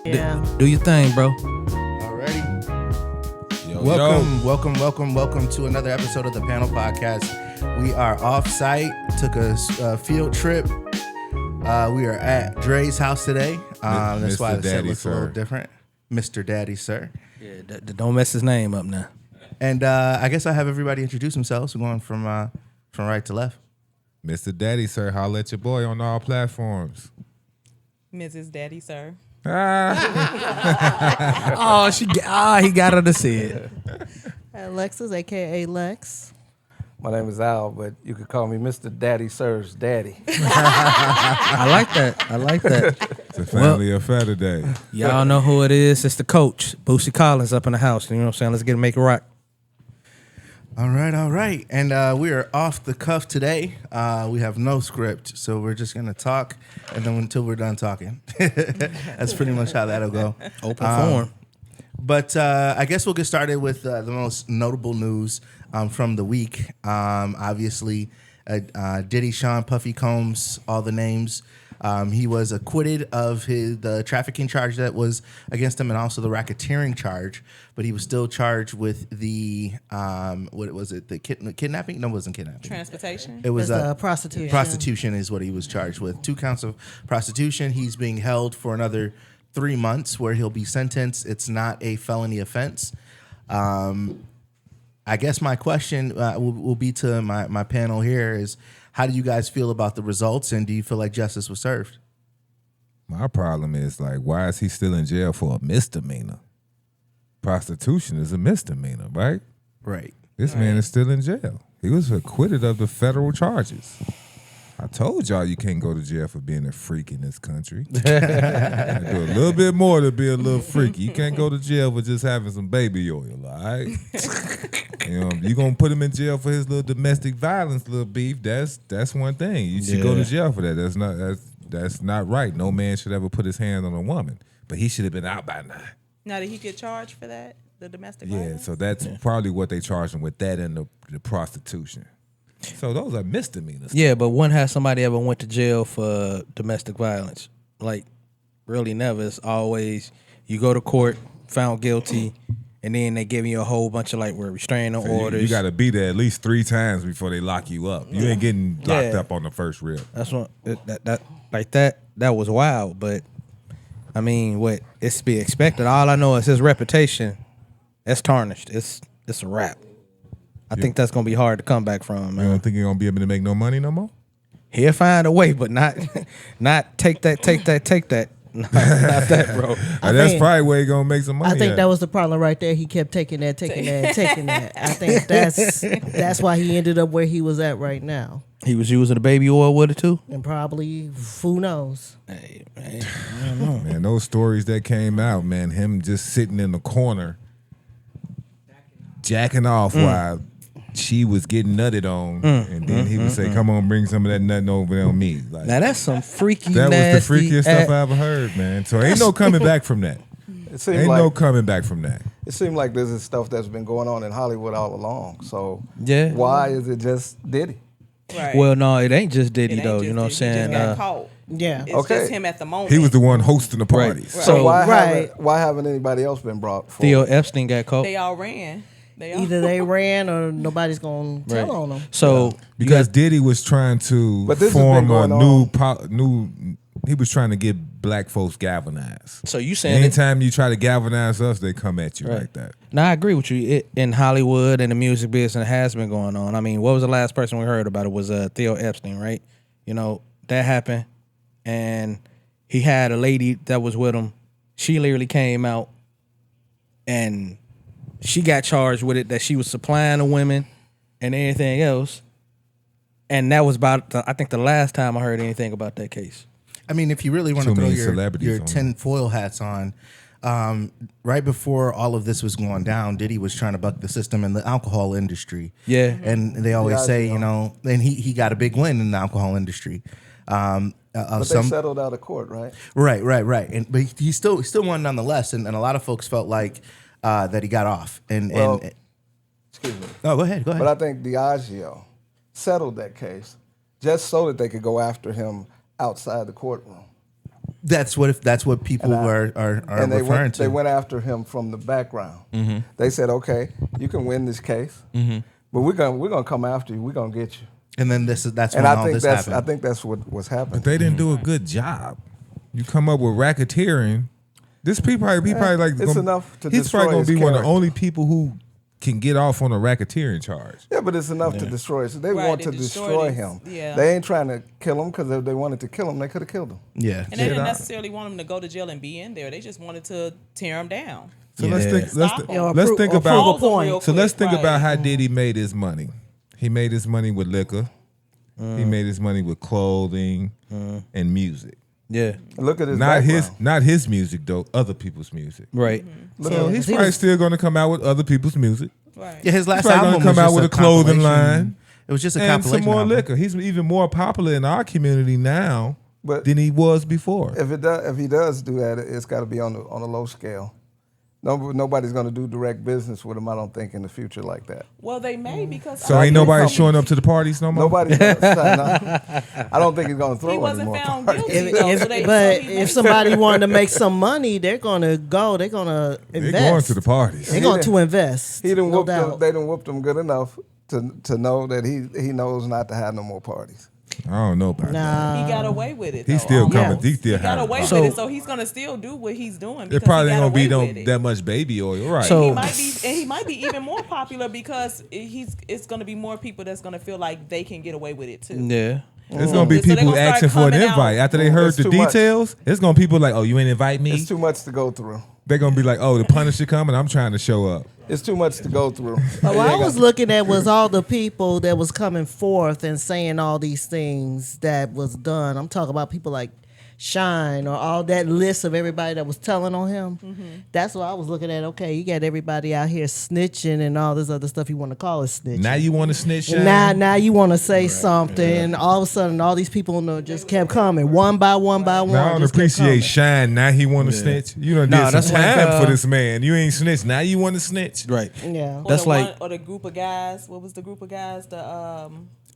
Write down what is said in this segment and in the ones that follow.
Yeah. Do your thing, bro. Alrighty. Yo, Welcome to another episode of the Panle Podcast. We are offsite. Took a field trip. We are at Dre's house today. That's why the set looks a little different. Mr. Daddy, sir. Yeah, don't mess his name up now. And I guess I have everybody introduce themselves. We're going from right to left. Mr. Daddy, sir, holla at your boy on all platforms. Mrs. Daddy, sir. He got her to say it. Alexis, a.k.a. Lex. My name is Al, but you could call me Mr. Daddy Sir's Daddy. I like that. It's a family affair today. Y'all know who it is. It's the coach, Boosie Collins, up in the house. You know what I'm saying? Let's make it rock. All right. And we are off the cuff today. We have no script, so we're just going to talk, and then until we're done talking. That's pretty much how that'll go. Open form. But I guess we'll get started with the most notable news from the week. Obviously, Diddy, Sean, Puffy Combs, all the names. He was acquitted of the trafficking charge that was against him and also the racketeering charge, but he was still charged with the, what was it, the kidnapping? No, it wasn't kidnapping. Transportation? It was prostitution. Prostitution is what he was charged with. 2 counts of prostitution. He's being held for another 3 months where he'll be sentenced. It's not a felony offense. I guess my question will be to my panel here is, how do you guys feel about the results, and do you feel like justice was served? My problem is, why is he still in jail for a misdemeanor? Prostitution is a misdemeanor, right? Right. This man is still in jail. He was acquitted of the federal charges. I told y'all you can't go to jail for being a freak in this country. You gotta do a little bit more to be a little freaky. You can't go to jail for just having some baby oil, all right? You gonna put him in jail for his little domestic violence, little beef. That's one thing. You should go to jail for that. That's not right. No man should ever put his hand on a woman. But he should have been out by now. Now, did he get charged for that? The domestic Yeah, violence? so that's probably what they charged him with, that and the prostitution. So those are misdemeanors. Yeah, but when has somebody ever went to jail for domestic violence? Really never. It's always you go to court, found guilty, and then they give you a whole bunch of restraining orders. You got to be there at least 3 times before they lock you up. You ain't getting locked up on the first rip. That's what that was wild. But I mean, what it's to be expected. All I know is his reputation. That's tarnished. It's a wrap. I think that's gonna be hard to come back from. Man. You don't think you're gonna be able to make no money no more? He'll find a way, but not take that. Not that, bro. That's probably where he gonna make some money. I think that was the problem right there. He kept taking that. I think that's why he ended up where he was at right now. He was using the baby oil with it too, and probably who knows. Hey, I don't know. Man, those stories that came out, man, him just sitting in the corner, jacking off while she was getting nutted on, and then he would say, "Come on, bring some of that nutting over on me." Now that's some freaky. That was the nasty freakiest stuff I ever heard, man. So ain't no coming back from that. No coming back from that. It seemed like this is stuff that's been going on in Hollywood all along. So yeah, why is it just Diddy? Right. Well, no, it ain't just Diddy though. You know what I'm saying? He just got caught. Yeah. It's just him at the moment. He was the one hosting the parties. Right. So why haven't anybody else been brought forward? Theo Epstein got caught. They all ran. Either they ran or nobody's gonna tell on them. So because Diddy was trying to form a new. He was trying to get black folks galvanized. So you saying anytime you try to galvanize us, they come at you like that. Now I agree with you. In Hollywood and the music business, it has been going on. I mean, what was the last person we heard about it was Theo Epstein, right? You know that happened, and he had a lady that was with him. She literally came out and she got charged with it, that she was supplying the women and anything else. And that was about, I think, the last time I heard anything about that case. I mean, if you really want to throw your tinfoil hats on, right before all of this was going down, Diddy was trying to buck the system in the alcohol industry. Yeah. And they always say, and he got a big win in the alcohol industry. But they settled out of court, right? Right. But he still won nonetheless. And a lot of folks felt like that he got off. Excuse me. Oh, go ahead. But I think Diageo settled that case just so that they could go after him outside the courtroom. That's what people are and they referring went, to. They went after him from the background. Mm-hmm. They said, "Okay, you can win this case, but we're gonna come after you. We're gonna get you." And then that's when And all this happened. I think that's what was happening. But they didn't do a good job. You come up with racketeering. This people probably like it's enough to he's destroy probably gonna his be one of the character. only people who can get off on a racketeering charge. Yeah, but it's enough to destroy. So they Right, want they to destroyed destroy his- him. yeah. They ain't trying to kill him because if they wanted to kill him, they could have killed him. Yeah. And they didn't out. necessarily want him to go to jail and be in there. They just wanted to tear him down. So Yeah. let's think. Stop Let's, him. Or let's prove- think or about. prove a point. Real So let's quick, think about right. how Diddy made his money. He made his money with liquor. He made his money with clothing and music. Yeah. Look at his Not background. his music though. Other people's music. Right. So he's probably still going to come out with other people's music Right. Yeah, his last probably gonna album come was out just with a clothing compilation. line. It was just a and compilation some more album. liquor. He's even more popular in our community now But than he was before. if he does do that, it's got to be on a low scale. Nobody's going to do direct business with him. I don't think in the future like that. Well, they may because So ain't nobody showing up to the parties no more. Nobody's. I don't think he's going to throw He any wasn't more found parties. guilty. though, so they- But so he if may- somebody wanted to make some money, they're gonna go. They're gonna They're invest. going to the parties. They're going to invest. He done no whooped him, doubt. they done whooped him good enough to know that he knows not to have no more parties. I don't know about that. Nah. he got away with it. He's though, still coming. almost. He still got away has. with So- it, so he's gonna still do what he's doing. It because probably he ain't got gonna be away no with it. that much baby oil, right? So- He might be, and he might be even more popular because it's going to be more people that's going to feel like they can get away with it too. Yeah. It's gonna be So they people gonna start asking for an coming out. invite after they heard It's the too much. details. It's gonna be people like, oh, you ain't invite me. It's too much to go through. They're gonna be like, oh, the Punisher coming. I'm trying to show up. It's too much to go through. What I was looking at was all the people that was coming forth and saying all these things that was done. I'm talking about people like Shine or all that list of everybody that was telling on him. That's what I was looking at. Okay, you got everybody out here snitching and all this other stuff you want to call it snitching. Now you want to snitch? And Shine? now you want to say something, and all of a sudden, all these people just kept coming one by one by one. Now I don't just kept appreciate coming. Shine. Now he want to snitch. You done Nah, did that's some like, time for this man. You ain't snitch. Now you want to snitch. Right. Yeah. Or That's the like- or the group of guys. What was the group of guys? The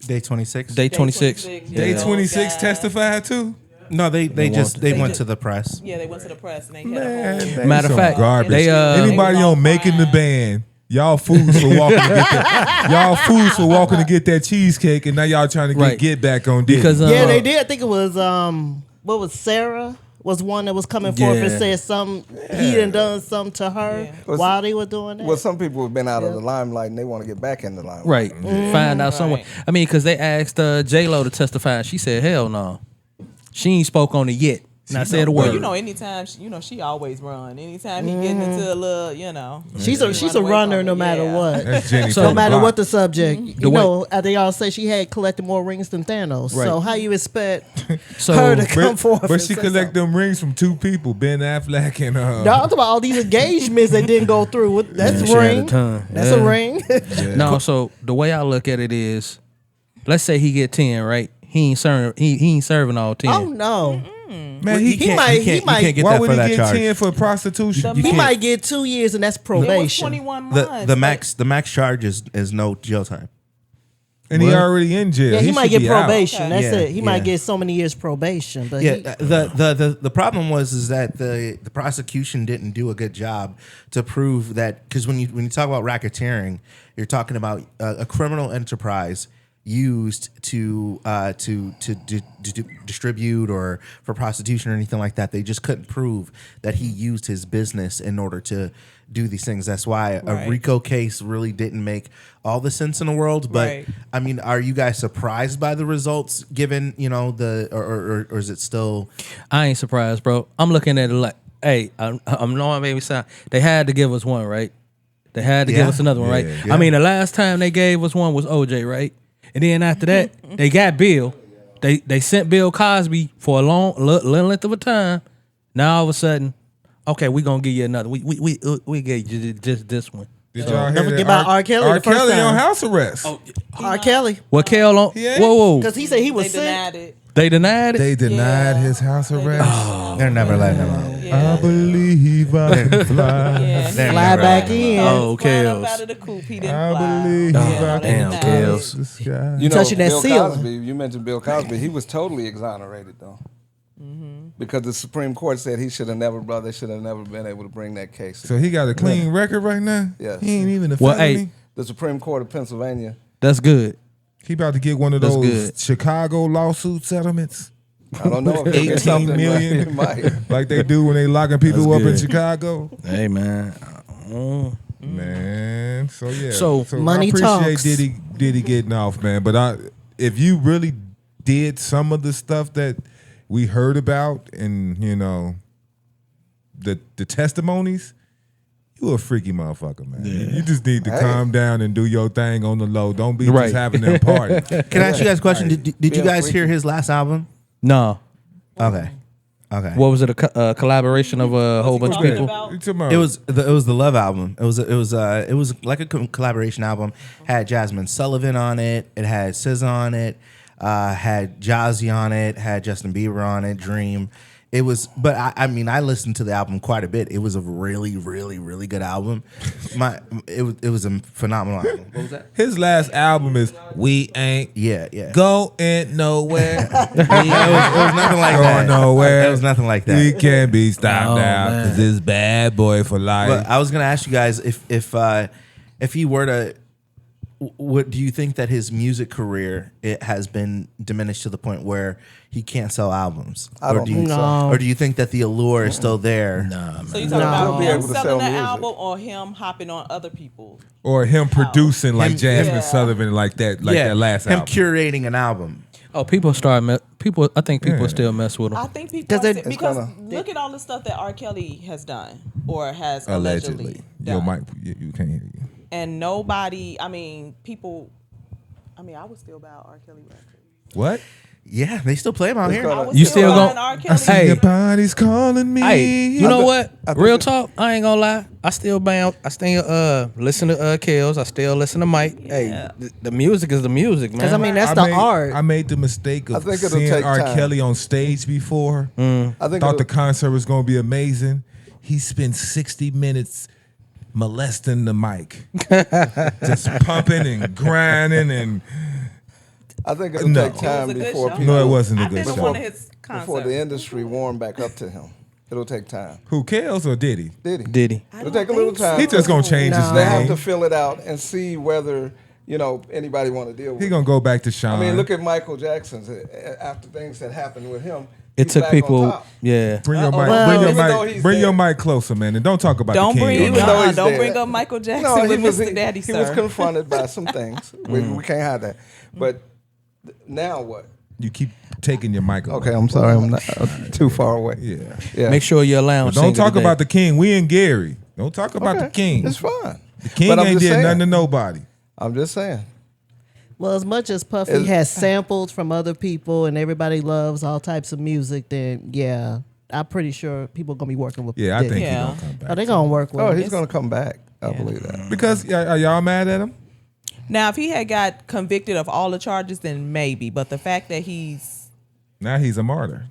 Day 26. Day 26. Day those 26 guys. testified too. No, they went just- to the press. Yeah, they went to the press and they had a Man, whole. they Matter of some fact, garbage. they, Anybody They was on making the fine. band, y'all fools for walking to get that. Y'all fools for walking to get that cheesecake, and now y'all trying to Right. get back on Diddy. Because Yeah, they did. I think it was what was Sarah was one that was coming forth and Yeah. said he done something to her Yeah. while they were doing that. Well, some people have been out of the limelight and they want to get back in the limelight. Right. Find out someone. Right. I mean, because they asked J-Lo to testify. And she said, hell no. She ain't spoke on it yet. Not said a Well, word. you know, anytime she always run. Anytime he getting into a little, she's run a away runner from no it. matter Yeah. what. That's Jenny So- No from matter Block. what the subject, The way- they all say she had collected more rings than Thanos. Right. So how you expect So- her to come forth? But and she say collect something? them rings from two people, Ben Affleck and No, I'm talking about all these engagements that didn't go through. That's she a had a ring. ton. That's Yeah. a ring. No, so the way I look at it is, let's say he get 10, right? He ain't serving all 10. Oh no, man, he might you can't get why that would for he that get charge. 10 for prostitution? he might get 2 years and that's It was probation. 21 months. The max charge is no jail time. And he already in jail. Yeah, he might should get be out. probation. That's Yeah, it. He might yeah. get so many years probation. But Yeah, he- the problem was that the prosecution didn't do a good job to prove that, because when you talk about racketeering, you're talking about a criminal enterprise used to distribute or for prostitution or anything like that. They just couldn't prove that he used his business in order to do these things. That's why a Right. RICO case really didn't make all the sense in the world. But Right. I mean, are you guys surprised by the results given, or is it still? I ain't surprised, bro. I'm looking at it like, hey, I'm knowing maybe sound. They had to give us one, right? They had to give Yeah. us another one, right? Yeah. I mean, the last time they gave us one was OJ, right? And then after that, they got Bill. They sent Bill Cosby for a long length of a time. Now all of a sudden, okay, we gonna give you another. We gave you just this one. Did y'all hear Don't that forget about R. Kelly R. the first Kelly time. on house arrest. R. Kelly, What Kel on? Yeah. Whoa. because he said he was They sick. denied it. They denied it. They denied Yeah. his house arrest. They're never letting him out. Yeah. I believe I can fly. Yeah. They're Fly never back letting him in. out. Oh, Flying up Kels. out of the coop, he didn't I fly. believe Yeah, I they Damn, denied Kels. it. the sky. You know, Touching that Bill ceiling. Cosby, you mentioned Bill Cosby. He was totally exonerated, though. Because the Supreme Court said they should have never been able to bring that case. So he got a clean record right now? Yes. He ain't even a Well, felony? hey. The Supreme Court of Pennsylvania. That's good. He about to get one of That's those good. Chicago lawsuit settlements. I don't know if they 18 get something million. It might. Like they do when they locking people That's up in good. Chicago. Hey, man. Man. So yeah. So, money Oh, I appreciate talks. Diddy getting off, man. But if you really did some of the stuff that we heard about and, you know, the testimonies, you a freaky motherfucker, man. You just need to calm down and do your thing on the low. Don't be Right. just having them party. Can I ask you guys a question? Did you Being guys freaky. hear his last album? No. Okay. What was it? A collaboration of a whole bunch of talking people? about? You talking about- It was the Love album. It was like a collaboration album. Had Jasmine Sullivan on it. It had SZA on it. Had Jazzy on it. Had Justin Bieber on it. Dream. It was, but I mean, I listened to the album quite a bit. It was a really, really, really good album. It was a phenomenal album. What was that? His last album is We Ain't Yeah. Going Nowhere. It was nothing like that. Going nowhere. It was nothing like that. We can't be stopped Oh, now man. because it's bad boy for life. But I was gonna ask you guys if he were to, what do you think that his music career it has been diminished to the point where he can't sell albums? I don't think so. Or do you think that the allure is still there? Nah, So you man. talking No. about He'll be him able to sell selling the music. album or him hopping on other people's? or him producing like Jasmine Yeah. Sullivan like that last him album. curating an album. Oh, people start. People. I think people Yeah. still mess with I him. think people Because are, it- because gonna- look at all the stuff that R. Kelly has done or has Allegedly. allegedly Yo, done. Mike, you can't hear you. And nobody, I mean, people. I mean, I would still buy R. Kelly records. What? Yeah, they still play him out It's here. gonna- I would You still buying gon- R. I Kelly. see Hey. your body's calling me. Hey, you know what? I think Real it- talk. I ain't gonna lie. I still listen to Kills. I still listen to Mike. Hey, the music is the music, man. Because I mean, that's I the art. I made the mistake I of think it'll seeing take R. time. Kelly on stage before. I think Thought the it'll- concert was going to be amazing. He spent 60 minutes molesting the mic, just pumping and grinding and. I think it'll No. take time It was a good before show. people. No, it wasn't a I've good been to show. one of his Before the concerts. industry warm back up to him. It'll take time. Who, Kels or Diddy? Diddy. It'll take a little time. He just going to change his No. They have to name. fill it out and see whether anybody want to deal with He it. going to go back to Sean. I mean, look at Michael Jackson's after things that happened with him. It he's took back on people. top. Yeah. Bring your mic. Well, bring your even though mic. he's Bring your dead. mic closer, man, and don't talk about Don't the king. bring, on Even that. though he's don't dead. bring up Michael Jackson No, with he was Mr. Daddy, he sir. was confronted by some things. We can't hide that. But now what? You keep taking your mic away. Okay, I'm sorry. I'm not too far away. Yeah. Make sure you're allowed. Don't talk about the king. We and Gary. Don't talk about the king. It's fine. The king But I'm ain't just did saying. nothing to nobody. I'm just saying. Well, as much as Puffy It's- has samples from other people and everybody loves all types of music, then yeah, I'm pretty sure people are gonna be working with. Yeah, I Diddy. think Yeah. he's gonna come back. Oh, they're gonna work with. Oh, him. he's gonna come back. I believe that. Because are y'all mad at him? Now, if he had got convicted of all the charges, then maybe. But the fact that he's Now he's a martyr.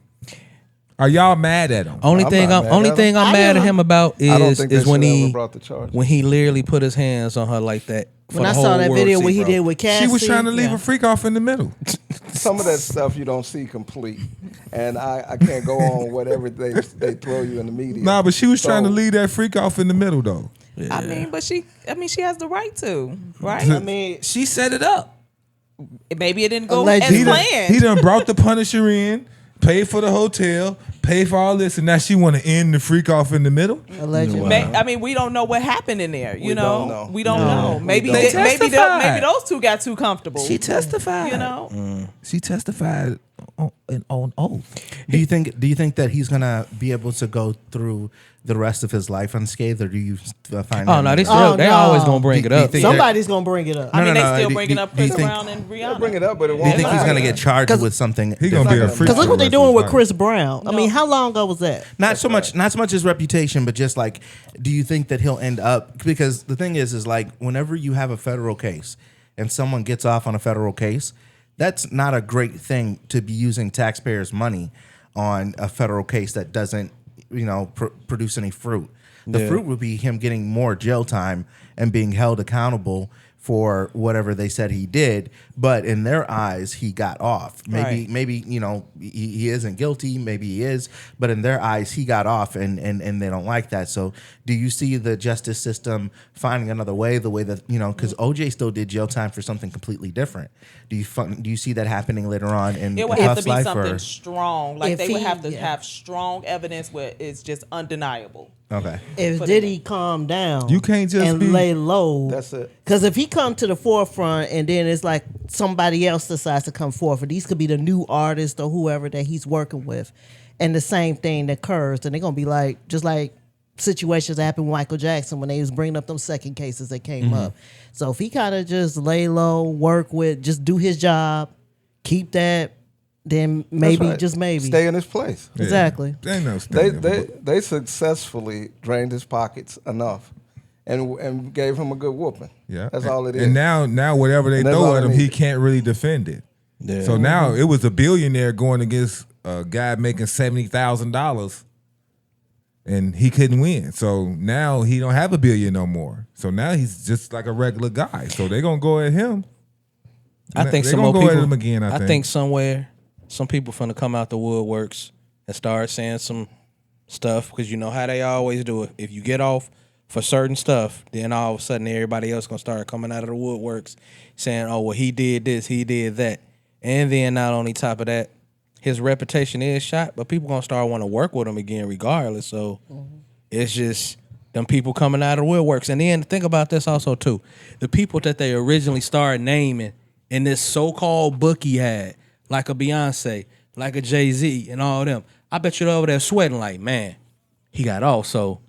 Are y'all mad at him? Only I'm thing not I'm mad at thing I'm I mad at am. him about I don't is think they is when should have he ever brought the charge. when he literally put his hands on her like that. For when the I whole saw that world video to what see, he bro. did with Cassie, She was trying to leave yeah. a freak off in the middle. Some of that stuff you don't see complete, and I can't go on whatever they throw you in the media. Nah, but she was trying to So- leave that freak off in the middle though. I mean, but she has the right to, right? I mean, She set it up. Maybe it didn't go Allegedly. as planned. He done brought the Punisher in, paid for the hotel, paid for all this, and now she want to end the freak off in the middle. allegedly. I mean, we don't know what happened in there. You We know, don't know. we don't No. know. Maybe don't. they, They maybe testified. maybe those two got too comfortable. She testified. You know, She testified on oath. Do you think that he's gonna be able to go through the rest of his life unscathed, or do you find? Oh him- no, they Oh, they no. always gonna bring it Do you up. think- Somebody's gonna bring it up. I mean, no, they still do- bringing do- up do you Chris think- Brown and they'll Rihanna. bring it up, but it Do you won't. think he's matter. gonna get charged 'Cause- with something? He gonna be a different? freak. Because look what they're for the doing rest with of his Chris Brown. I No. mean, how long ago was that? Not so much his reputation, but just like, do you think that he'll end up? Because the thing is like, whenever you have a federal case and someone gets off on a federal case, that's not a great thing to be using taxpayers' money on a federal case that doesn't, produce any fruit. The Yeah. fruit would be him getting more jail time and being held accountable for whatever they said he did, but in their eyes, he got off. Maybe he isn't guilty. Maybe he is, but in their eyes, he got off, and they don't like that. So, do you see the justice system finding another way? The way that because OJ still did jail time for something completely different. Do you see that happening later on in It would have to be life, something or? strong. Like If they would he- have to yeah. have strong evidence where it's just undeniable. Okay. If Diddy calm down, You can't just and be- lay low. That's it. Because if he come to the forefront and then it's like somebody else decides to come forward, these could be the new artist or whoever that he's working with, and the same thing occurs, and they're gonna be like, just like situations that happened with Michael Jackson when they was bringing up them second cases that came up. So if he kind of just lay low, work with, just do his job, keep that, then maybe, That's right. just maybe. Stay in his place. Yeah. Exactly. Ain't no standing. They successfully drained his pockets enough, and gave him a good whooping. Yeah, That's all it is. And now whatever they And that's throw all at it him, he needs. can't really defend it. Yeah. So now it was a billionaire going against a guy making $70,000, and he couldn't win. So now he don't have $1 billion no more. So now he's just like a regular guy. So they're gonna go at him. I think They some gonna more go at people. him again, I think. somewhere some people finna come out the woodworks and start saying some stuff because you know how they always do it. If you get off for certain stuff, then all of a sudden everybody else gonna start coming out of the woodworks saying, "Oh, well, he did this, he did that," and then not only top of that, his reputation is shot, but people gonna start want to work with him again regardless. So it's just them people coming out of the woodworks. And then think about this also too, the people that they originally started naming in this so-called book he had, like a Beyonce, like a Jay-Z, and all them. I bet you're over there sweating like, man, he got off, so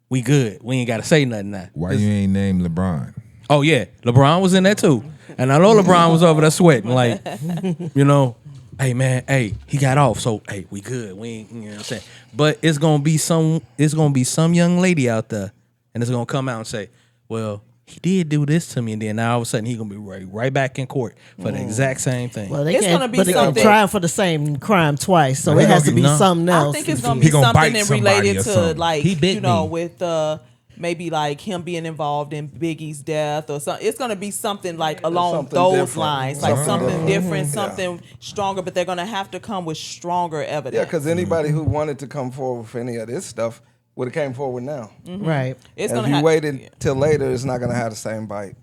we good. We ain't got to say nothing now. Why you ain't named LeBron? Oh, yeah. LeBron was in there, too. And I know LeBron was over there sweating like, hey, man, hey, he got off, so, hey, we good. We ain't, you know what I'm saying? But it's going to be some young lady out there, and it's going to come out and say, well, he did do this to me, and then now all of a sudden he gonna be right back in court for the exact same thing. Well, they It's can't, gonna be but they something- trying for the same crime twice, so They it has gonna to be be- something else. I think it's gonna He be gonna something bite and somebody related or to something. like He bit me. with maybe like him being involved in Biggie's death or something. It's gonna be something like along something those different. lines, like something Something different, something stronger. But they're gonna have to come with stronger evidence. Yeah, because anybody who wanted to come forward with any of this stuff would have came forward now. Right. it's And gonna if you have waited till later, it's not gonna have the same bite.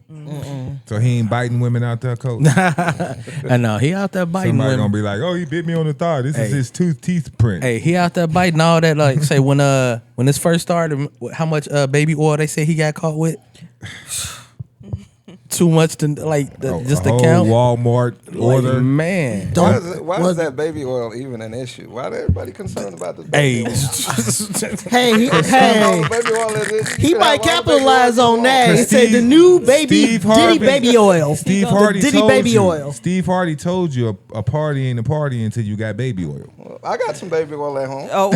So he ain't biting women out there, coach. I know he out there biting Somebody women. gonna be like, "Oh, he bit me on the thigh. This Hey. is his teeth print." Hey, he out there biting all that. Like, say when this first started, how much baby oil they say he got caught with? Too much to like just a the whole count. Walmart order. Like, man. Why is that baby oil even an issue? Why is everybody concerned about this baby Hey, oil? Hey, All hey. the baby oil is it? He You might have all the baby capitalize oil on you that want. and say the new baby Steve Diddy Harvey- baby oil. Steve The Hardy Diddy told baby you. oil. Steve Hardy told you a party ain't a party until you got baby oil. I got some baby oil at home. Oh,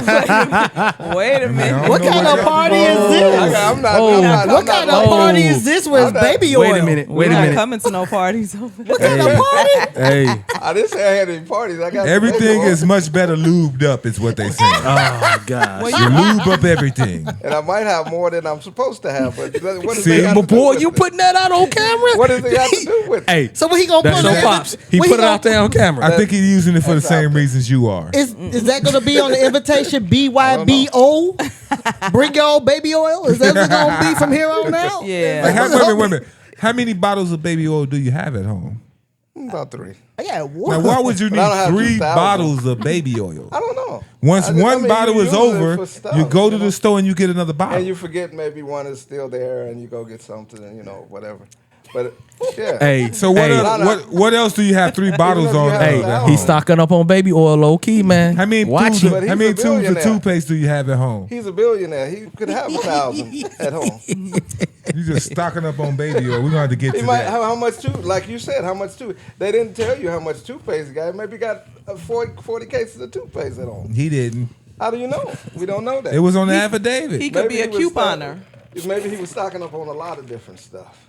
wait a minute. What kind of party is this? I'm not. What kind of party is this with baby oil? wait a minute. We're not coming to no parties over there. What kind of party? Hey, I didn't say I had any parties. I got some Everything baby oil. is much better lubed up, is what they say. oh gosh. You lube up everything. And I might have more than I'm supposed to have. But what does See, it have But to do boy, with you it? putting that out on camera? What does it have to do with it? Hey, So what he gonna that's put your on pops. He what put it gonna- out there on camera. I think he's using it for the That's same out. reasons you are. Is that gonna be on the invitation? BYBO? Bring your own baby oil? Is that what it's gonna be from here on out? Yeah. Like, wait a minute. How many bottles of baby oil do you have at home? About 3. Yeah, Now, what? why would you But I don't need have 3 2,000. bottles of baby oil? I don't know. Once I one mean, bottle you is use it over, for stuff, you go to know? the store and you get another bottle. And you forget maybe one is still there, and you go get something, and whatever. But yeah, Hey, So what, hey, what else do you have 3 bottles if you on? have hey, a he's stocking up on baby oil, low key, man. How many Watch tubes, it. But he's how many a tubes of billionaire. toothpaste do you have at home? he's a billionaire. He could have 1,000 at home. You just stocking up on baby oil. We're gonna have to get He to might that. how much tooth? Like you said, how much tooth? They didn't tell you how much toothpaste he got. Maybe he got 40 cases of toothpaste at home. He didn't. How do you know? We don't know that. It was on the affidavit. He could be a he was couponer. Maybe he was stocking up on a lot of different stuff.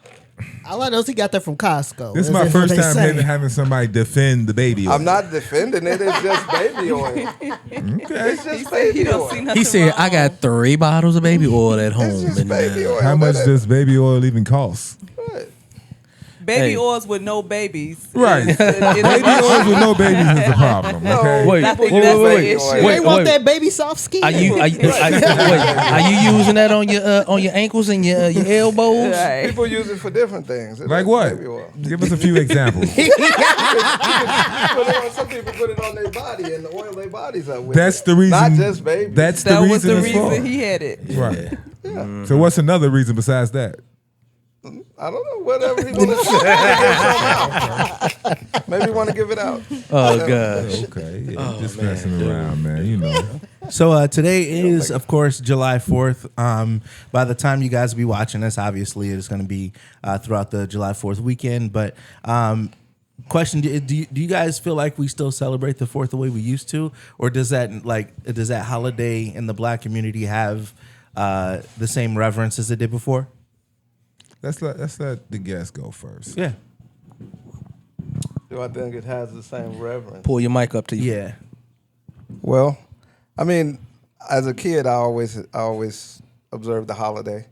All I know is he got that from Costco. This is That's my what first they time say. having somebody defend the baby oil. I'm not defending it. It's just baby oil. Okay. It's just He said baby he don't oil. see nothing He said, wrong. "I got 3 bottles of baby oil at home." It's just and, baby oil. How much But does baby oil even cost? What? Baby oils with no babies. Right. Baby oils with no babies is a problem. Okay. Wait, I think wait, that's wait, the wait. issue. They want that baby soft skin. Are you wait, are you using that on your ankles and your elbows? Right. People use it for different things. Like what? Baby oil. Give us a few examples. Some people put it on their body and oil their bodies up with That's it. the reason. Not just baby. That's That the was the reason it's for. reason he had it. Right. So what's another reason besides that? I don't know. Whatever he want to Maybe he want to give it out. Oh gosh. Okay. Yeah, just messing around, man. You know. So today is, of course, July 4th. By the time you guys will be watching this, obviously, it's going to be throughout the July 4th weekend. But question, do you guys feel like we still celebrate the 4th the way we used to? Or does that holiday in the black community have the same reverence as it did before? Let's let the guest go first. Yeah. Do I think it has the same reverence? Pull your mic up to you. Yeah. Well, I mean, as a kid, I always observed the holiday.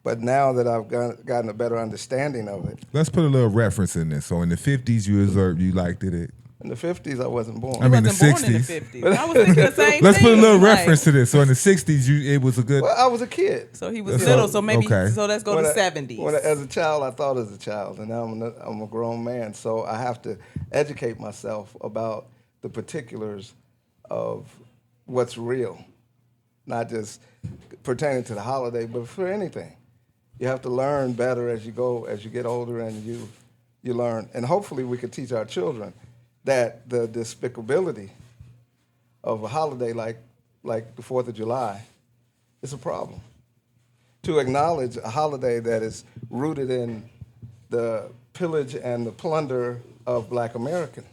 But now that I've gotten a better understanding of it, Let's put a little reference in this. So in the 50s, you liked it. in the 50s, I wasn't born. I mean, the Wasn't born in the 60s. 50s. I was thinking the same Let's thing. put a little like, reference to this. So in the 60s, it was a good. Well, I was a kid. So he was So- little, so maybe, okay. so let's go to 70s. As a child, I thought as a child, and now I'm a grown man, so I have to educate myself about the particulars of what's real, not just pertaining to the holiday, but for anything. You have to learn better as you go, as you get older, and you learn. And hopefully we can teach our children that the despicability of a holiday like the 4th of July is a problem. To acknowledge a holiday that is rooted in the pillage and the plunder of black Americans.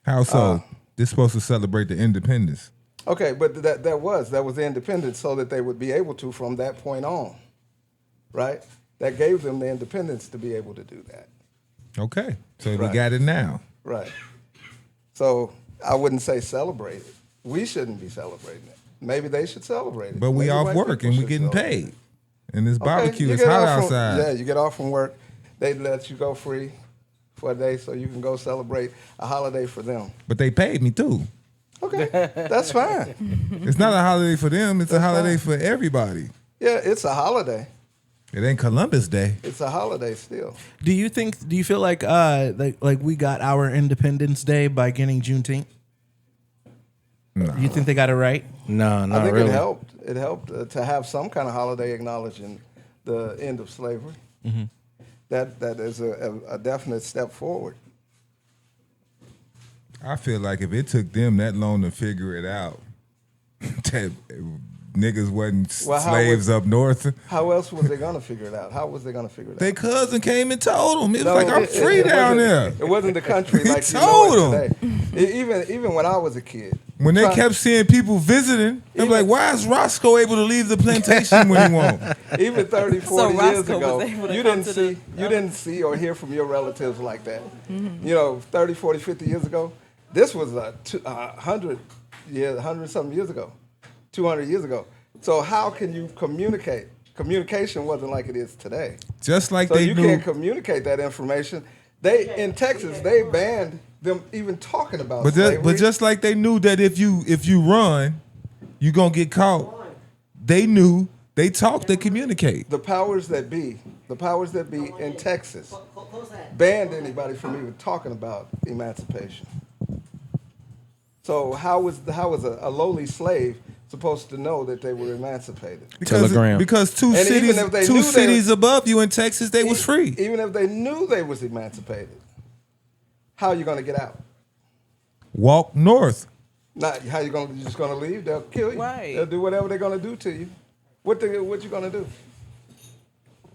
How so? They're supposed to celebrate the independence. Okay, but that was the independence so that they would be able to from that point on, right? That gave them the independence to be able to do that. Okay. So we Right. got it now. Right. So I wouldn't say celebrate it. We shouldn't be celebrating it. Maybe they should celebrate it. But we Maybe off white work people and we should getting celebrate it. paid. And this Okay, barbecue you is get hot off outside. Yeah, you get off from work. They let you go free for a day so you can go celebrate a holiday for them. But they paid me too. Okay, that's fine. It's not a holiday for them. It's a That's holiday fine. for everybody. Yeah, it's a holiday. It ain't Columbus Day. It's a holiday still. Do you feel like we got our Independence Day by getting Juneteenth? No. You think they got it right? No, not I think really. it helped. It helped to have some kind of holiday acknowledging the end of slavery. Mm-hmm. That is a definite step forward. I feel like if it took them that long to figure it out, that niggas wasn't Well, how slaves up north. How else was they gonna figure it out? How was they gonna figure it out? Their cousin came and told them. It was No, like, I'm free it down wasn't- there. It wasn't the country He like you know told it today. Even when I was a kid. When they Try- kept seeing people visiting, they're like, why is Roscoe able to leave the plantation when he wants? Even 30, 40 years Roscoe ago, was able to you come didn't to see the- you didn't see or hear from your relatives like that. You know, 30, 40, 50 years ago, this was 100 something years ago, 200 years ago. So how can you communicate? Communication wasn't like it is today. Just like So they you knew. can't communicate that information. In Texas, they banned them even talking about slavery. But just like they knew that if you run, you're gonna get caught. They knew. They talk. They communicate. the powers that be in Texas banned anybody from even talking about emancipation. So how was a lowly slave supposed to know that they were emancipated? Telegram. Because two And even if they knew cities above you in Texas, they was free. Even if they knew they was emancipated, how are you going to get out? Walk north. Not how you just going to leave? They'll kill you. Right. They'll do whatever they're going to do to you. What you going to do?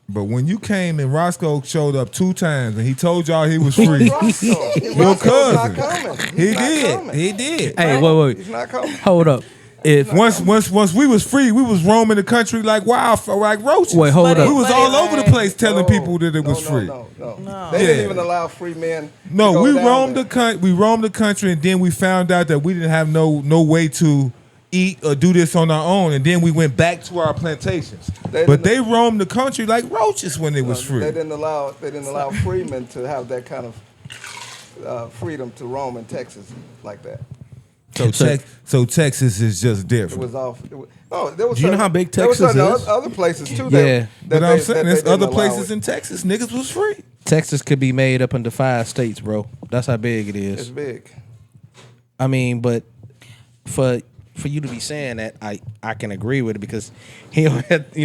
But when you came and Roscoe showed up 2 times and he told y'all he was free, Roscoe. your Roscoe's cousin, not coming. he He's not did. coming. He did. Hey, wait. He's not coming. Hold up. If Once we was free, we was roaming the country like wild, like roaches. Wait, hold But up. We was But all it- over the place telling No, people that it was no, free. No. They didn't Yeah. even allow free men. No, to go we down roamed there. the country. We roamed the country, and then we found out that we didn't have no way to eat or do this on our own, and then we went back to our plantations. But they roamed the country like roaches when it was free. They didn't allow freemen to have that kind of freedom to roam in Texas like that. So Texas is just It different. was off. There was Do you know how big Texas there was is? Other places too. Yeah. But I'm saying there's other didn't allow places it. in Texas, niggas was free. Texas could be made up into 5 states, bro. That's how big it It's is. big. I mean, but for you to be saying that, I can agree with it because he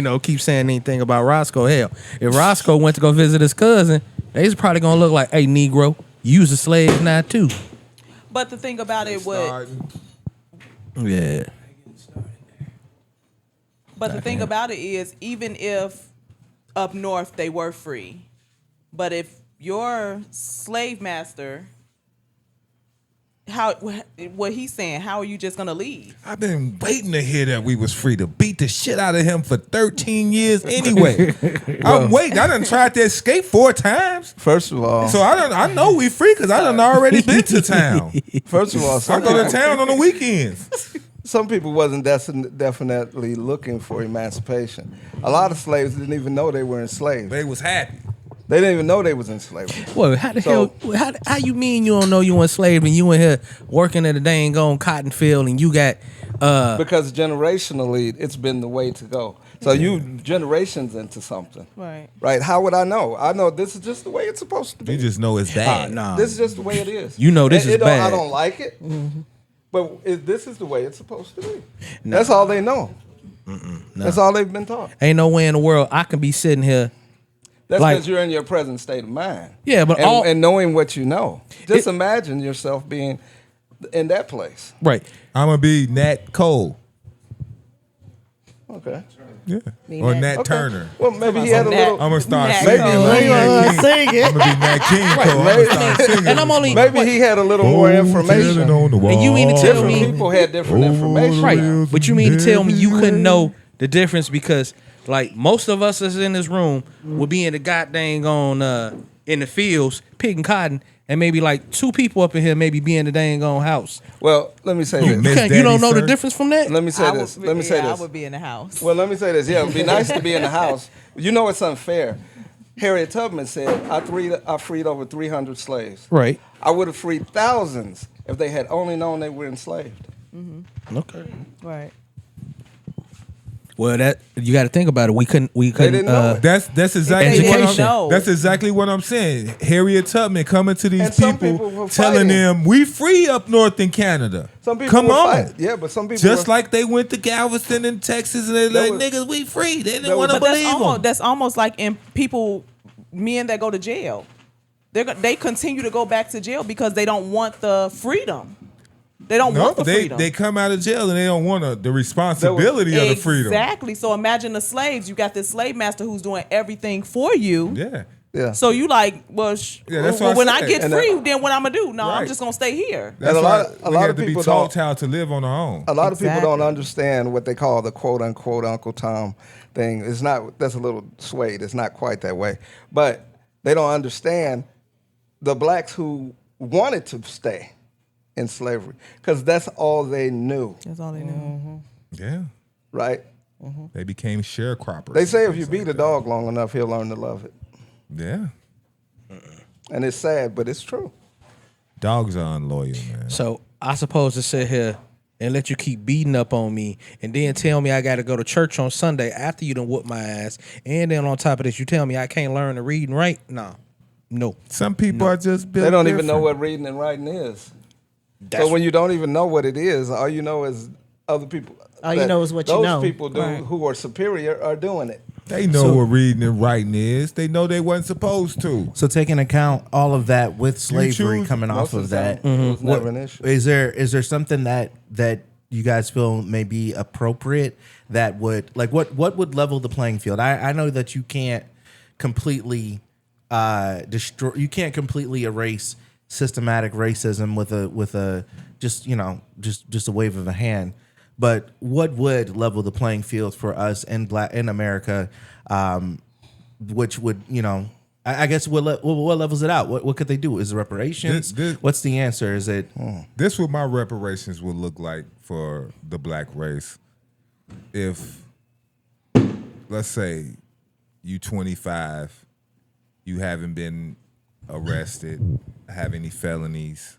don't keep saying anything about Roscoe. Hell, if Roscoe went to go visit his cousin, they's probably gonna look like, hey, Negro, you was a slave now too. But the thing about it, Yeah. But the thing about it is, even if up north they were free, but if your slave master, what he's saying, how are you just gonna leave? I've been waiting to hear that we was free to beat the shit out of him for 13 years anyway. I'm waiting. I done tried to escape 4 times. First of all, So I know we free because I done already been to town. first of all, I go to town on the weekends. some people wasn't definitely looking for emancipation. A lot of slaves didn't even know they were enslaved. They was happy. They didn't even know they was enslaved. Well, how the So- hell? How you mean you don't know you enslaved and you in here working at a dang on cotton field and you got Because generationally, it's been the way to go. So you generations into something, Right. right? How would I know? I know this is just the way it's supposed to be. You just know it's bad. nah. This is just the way it is. You know this is I bad. don't like it, but this is the way it's supposed to be. That's all they know. That's all they've been taught. Ain't no way in the world I can be sitting here. That's Like- because you're in your present state of mind. Yeah, but and knowing what you know. Just imagine yourself being in that place. Right. I'm gonna be Nat Cole. Okay. Yeah. Me, Or Nat- Nat Okay. Turner. Well, maybe he had a Nat- little. I'm gonna start Nat singing. Cole. like You Nat wanna King. sing it? I'm gonna be Nat King Cole. I'm gonna start singing. And I'm only Maybe he had a little more information. And you mean to tell Different me- people had different information. right. But you mean to tell me you couldn't know the difference because like most of us that's in this room would be in the goddamn on in the fields picking cotton, and maybe like 2 people up in here maybe be in the dang on house. Well, let me say You this. Miss You don't Daddy, know the sir. difference from that? Let me say I this. would- Let me say yeah, this. I would be in the house. Well, let me say this. Yeah, it'd be nice to be in the house. You know it's unfair. Harriet Tubman said, I freed over 300 slaves. Right. I would have freed thousands if they had only known they were enslaved. Okay. Right. Well, that you got to think about it. We couldn't. didn't know it. That's exactly They what didn't know. that's exactly what I'm saying. Harriet Tubman coming to these And some people, people were telling fighting. them we free up north in Canada. Some people Come were on. fighting. Yeah, but some people Just were, like they went to Galveston in Texas and they're That like, was- niggas, we free. They that didn't want to But that's believe almost them. that's almost like in men that go to jail. They continue to go back to jail because they don't want the freedom. They don't No, want the freedom. they come out of jail and they don't want the responsibility of the freedom. Exactly. So imagine the slaves. You got this slave master who's doing everything for you. Yeah. yeah. So you like, well, Yeah, that's what I when I said. get And free, then what I'm gonna do? No, I'm Right. just gonna stay here. That's a lot- why a we lot had of to be people taught don't- how to live on our own. A lot of people Exactly. don't understand what they call the quote unquote Uncle Tom thing. It's not, that's a little swayed. It's not quite that way. But they don't understand the blacks who wanted to stay in slavery because that's all they knew, That's all they know. Yeah. right? They became sharecroppers. They say if you beat a dog long enough, he'll learn to love it. Yeah. And it's sad, but it's true. Dogs are unloyal, man. So I supposed to sit here and let you keep beating up on me, and then tell me I got to go to church on Sunday after you done whoop my ass, and then on top of this, you tell me I can't learn to read and write? No. Some people are just built They don't even know different. what reading and writing is. So when you don't even know what it is, all you know is other people. All you know is what you those know. people do Right. who are superior are doing it. They know what reading and writing is. They know they wasn't supposed to. So taking account all of that with slavery choose- coming off Most of the time, that, it was never what- an issue. is there something that you guys feel may be appropriate that would like what would level the playing field? I know that you can't completely destroy. You can't completely erase systematic racism with a just a wave of a hand. But what would level the playing field for us in America, which would I guess what levels it out? What could they do? Is it reparations? What's the answer? Is it? This what my reparations would look like for the black race. If, let's say, you 25, you haven't been arrested, have any felonies,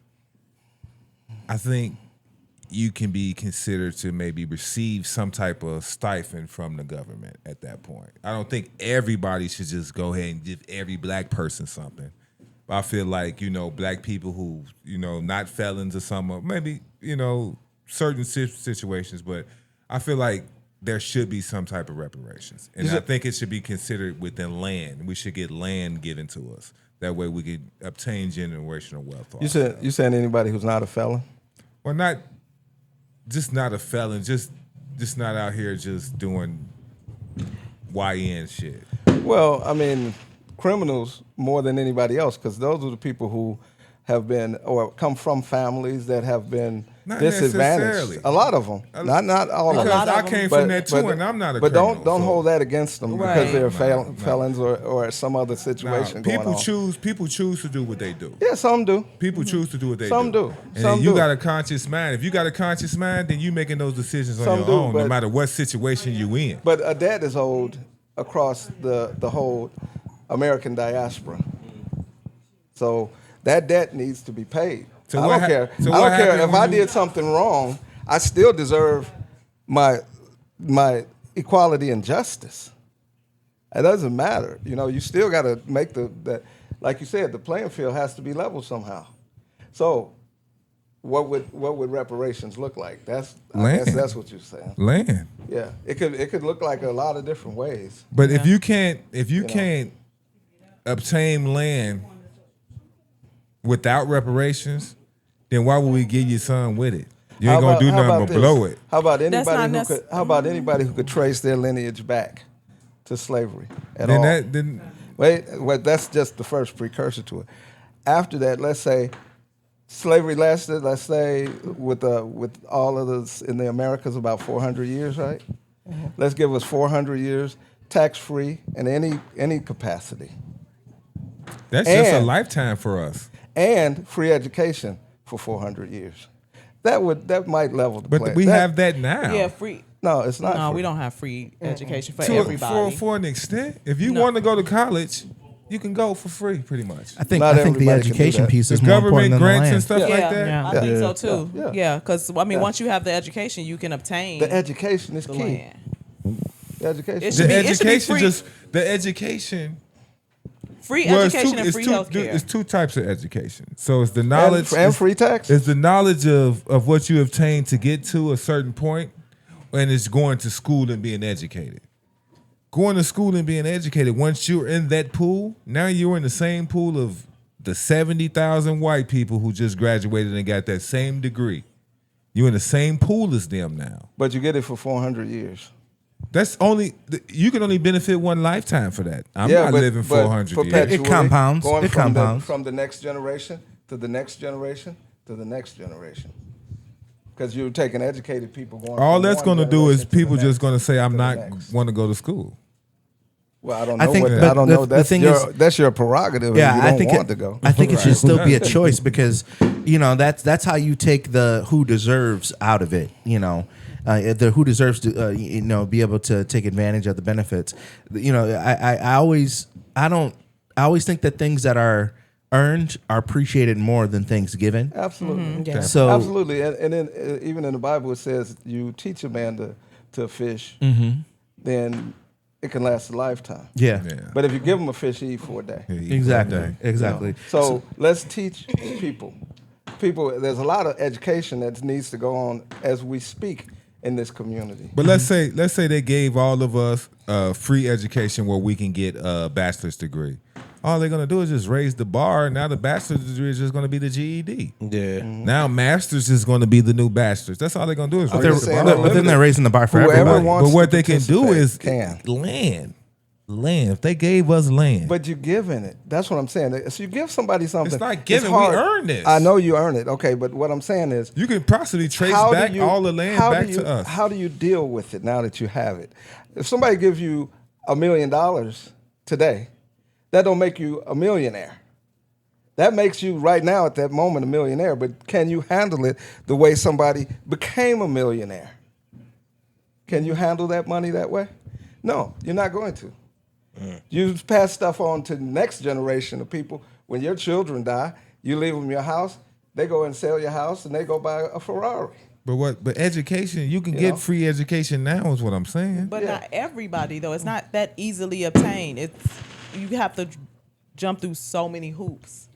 I think you can be considered to maybe receive some type of stipend from the government at that point. I don't think everybody should just go ahead and give every black person something. But I feel like, black people who, not felons or something, maybe, certain situations, but I feel like there should be some type of reparations. And I think it should be considered within land. We should get land given to us. That way we could obtain generational wealth. You saying anybody who's not a felon? Well, not a felon, just not out here just doing YN shit. Well, I mean, criminals more than anybody else, because those are the people who have been or come from families that have been not disadvantaged. Necessarily. A lot of them, not all of them. Because I came from that too, and I'm not a but criminal. But don't hold that against them because they're felons No. or some other situation going on. People choose to do what they do. Yeah, some do. People choose to do what they Some do. do. And Some then you do. got a conscious mind. If you got a conscious mind, then you making those decisions on Some your do, own, no but- matter what situation you in. But a debt is owed across the whole American diaspora. So that debt needs to be paid. So I what don't care. so I what don't care happened if I when you- did something wrong. I still deserve my equality and justice. It doesn't matter. You still got to make the like you said, the playing field has to be level somehow. So what would reparations look like? I guess that's what you're saying. Land. Yeah, it could look like a lot of different ways. But if you can't obtain land without reparations, then why would we give you some with it? You ain't gonna do nothing but blow it. How about That's anybody who could trace their lineage back to slavery at Then all? then Wait, that's just the first precursor to it. After that, let's say slavery lasted, let's say with all of this in the Americas about 400 years, right? Mm-hmm. Let's give us 400 years tax-free in any capacity. that's just a lifetime for us. And free education for 400 years. That might level the But playing. we have that now. Yeah, free. No, it's not. No, free. we don't have free education for To- everybody. For an extent. If you want to go to college, you can go for free, pretty much. I think Not the everybody can do education that. piece The is more important government than the grants land. and stuff yeah, like that. I think so too. Yeah. Yeah, because once you have the education, you can obtain The education is the key. land. The education. It should be free. Free Well, education and free healthcare. It's two types of education. So it's the knowledge and free tax. It's the knowledge of what you obtain to get to a certain point, and it's going to school and being educated. Going to school and being educated, once you're in that pool, now you're in the same pool of the 70,000 white people who just graduated and got that same degree. You're in the same pool as them now. But you get it for 400 years. That's you can only benefit one lifetime for that. I'm not living 400 years. perpetually, It compounds. Going It from compounds. from the next generation to the next generation to the next generation. Because you're taking educated people going. All from that's one going to do is generation to the people just next, going to say, I'm to the not next. want to go to school. Well, I don't I know. think- I but don't the- know. the That's thing your is- that's your prerogative. Yeah, if you I think want to go. I think it should still be a choice because that's how you take the who deserves out of it. The who deserves to be able to take advantage of the benefits. I always think that things that are earned are appreciated more than things given. Absolutely. Yeah. So Absolutely. And then even in the Bible it says you teach a man to fish, then it can last a lifetime. yeah, But if you give him a fish, he eat for a day. exactly. So let's teach people. There's a lot of education that needs to go on as we speak in this community. But let's say they gave all of us free education where we can get a bachelor's degree. All they're gonna do is just raise the bar. Now the bachelor's degree is just gonna be the GED. Yeah. Now master's is gonna be the new bachelor's. That's all they're gonna do is I'm raise just the saying bar. that But then they're raising the bar for Whoever everybody. wants But what to they can do is participate can. land. If they gave us land, But you're giving it. That's what I'm saying. So you give somebody something. It's not giving. We hard. earn this. I know you earn it. Okay, but what I'm saying is, you can possibly trace how do back you- all the land how back do you- to us. How do you deal with it now that you have it? If somebody gives you $1 million today, That don't make you a millionaire. That makes you right now at that moment a millionaire, but can you handle it the way somebody became a millionaire? Can you handle that money that way? No, you're not going to. You pass stuff on to the next generation of people. When your children die, you leave them your house, they go and sell your house and they go buy a Ferrari. But education, you can get free education now is what I'm saying. But not everybody though. It's not that easily obtained. You have to jump through so many hoops.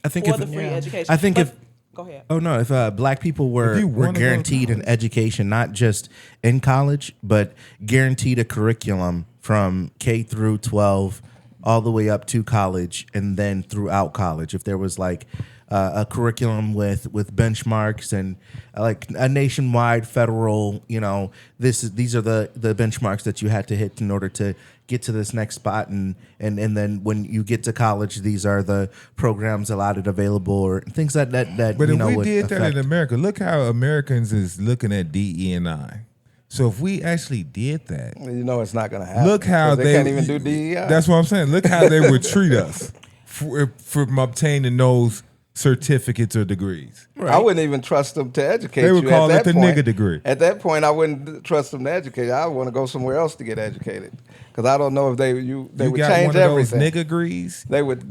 I think for the free education. I think but, if go ahead. Oh no! If black people were guaranteed an education, not just in college, but guaranteed a curriculum from K through 12, all the way up to college, and then throughout college, if there was like a curriculum with benchmarks and like a nationwide federal, these are the benchmarks that you had to hit in order to get to this next spot, and then when you get to college, these are the programs allotted available or things that But if we did that in America, look how Americans is looking at DE&I. So if we actually did that, it's not going to happen. Look how they can't even do DEI. That's what I'm saying. Look how they would treat us from obtaining those certificates or degrees. Right. I wouldn't even trust them to educate you. They would call it the nigga degree. At that point, I wouldn't trust them to educate. I would want to go somewhere else to get educated because I don't know if they would change everything. Nigga degrees. They would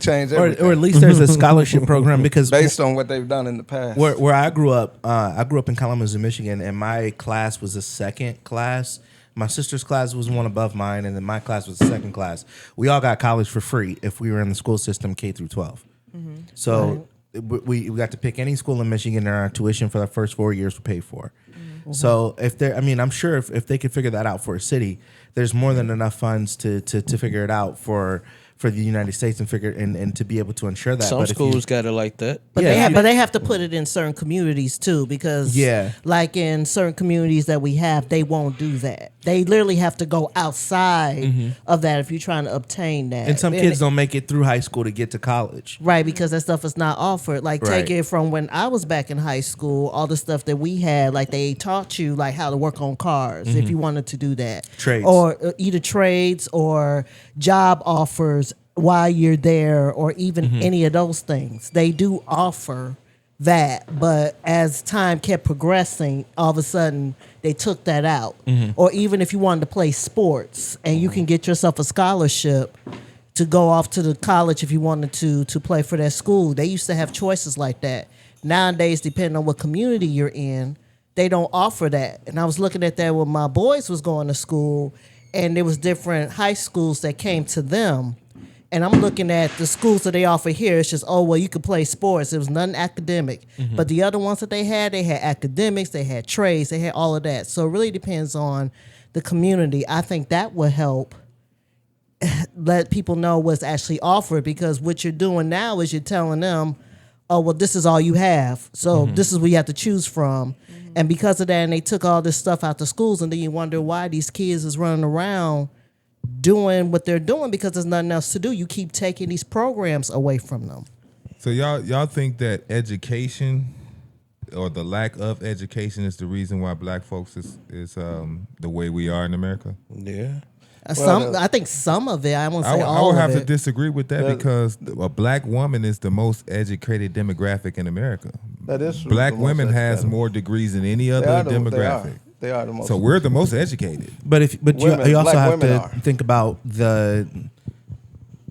change everything. Or at least there's a scholarship program because based on what they've done in the past. Where I grew up in Kalamazoo, Michigan, and my class was a second class. My sister's class was one above mine, and then my class was the second class. We all got college for free if we were in the school system K through 12. Mm-hmm. So we got to pick any school in Michigan, and our tuition for the first 4 years was paid for. Mm-hmm. So I'm sure if they could figure that out for a city, there's more than enough funds to figure it out for the United States and to be able to ensure that. Some schools got it like that. But they have to put it in certain communities too, because like in certain communities that we have, they won't do that. They literally have to go outside of that if you're trying to obtain that. And some kids don't make it through high school to get to college. Right, because that stuff is not offered. Like take it from when I was back in high school, all the stuff that we had, like they taught you like how to work on cars if you wanted to do that. Trades. Or either trades or job offers while you're there, or even any of those things. They do offer that, but as time kept progressing, all of a sudden they took that out. Or even if you wanted to play sports and you can get yourself a scholarship to go off to the college if you wanted to play for that school. They used to have choices like that. Nowadays, depending on what community you're in, they don't offer that. And I was looking at that when my boys was going to school, and there was different high schools that came to them. And I'm looking at the schools that they offer here. It's just, you could play sports. It was nothing academic. But the other ones that they had academics, they had trades, they had all of that. So it really depends on the community. I think that will help let people know what's actually offered, because what you're doing now is you're telling them, this is all you have. So this is what you have to choose from. And because of that, and they took all this stuff out to schools, and then you wonder why these kids is running around doing what they're doing, because there's nothing else to do. You keep taking these programs away from them. So y'all think that education or the lack of education is the reason why black folks is the way we are in America? Yeah. I think some of it. I won't say all of it. I would have to disagree with that, because a black woman is the most educated demographic in America. That is true. Black women has more degrees than any other demographic. They are the most. So we're the most educated. But you also have to think about in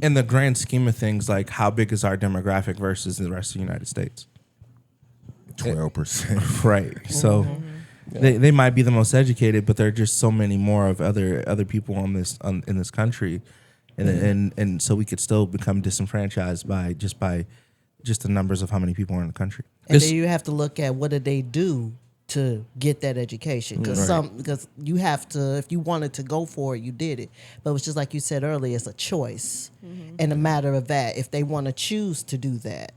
the grand scheme of things, like how big is our demographic versus the rest of the United States? 12%. Right. So they might be the most educated, but there are just so many more of other people in this country, and so we could still become disenfranchised by just the numbers of how many people are in the country. And then you have to look at what did they do to get that education, because you have to, if you wanted to go for it, you did it. But it's just like you said earlier, it's a choice and a matter of that if they want to choose to do that.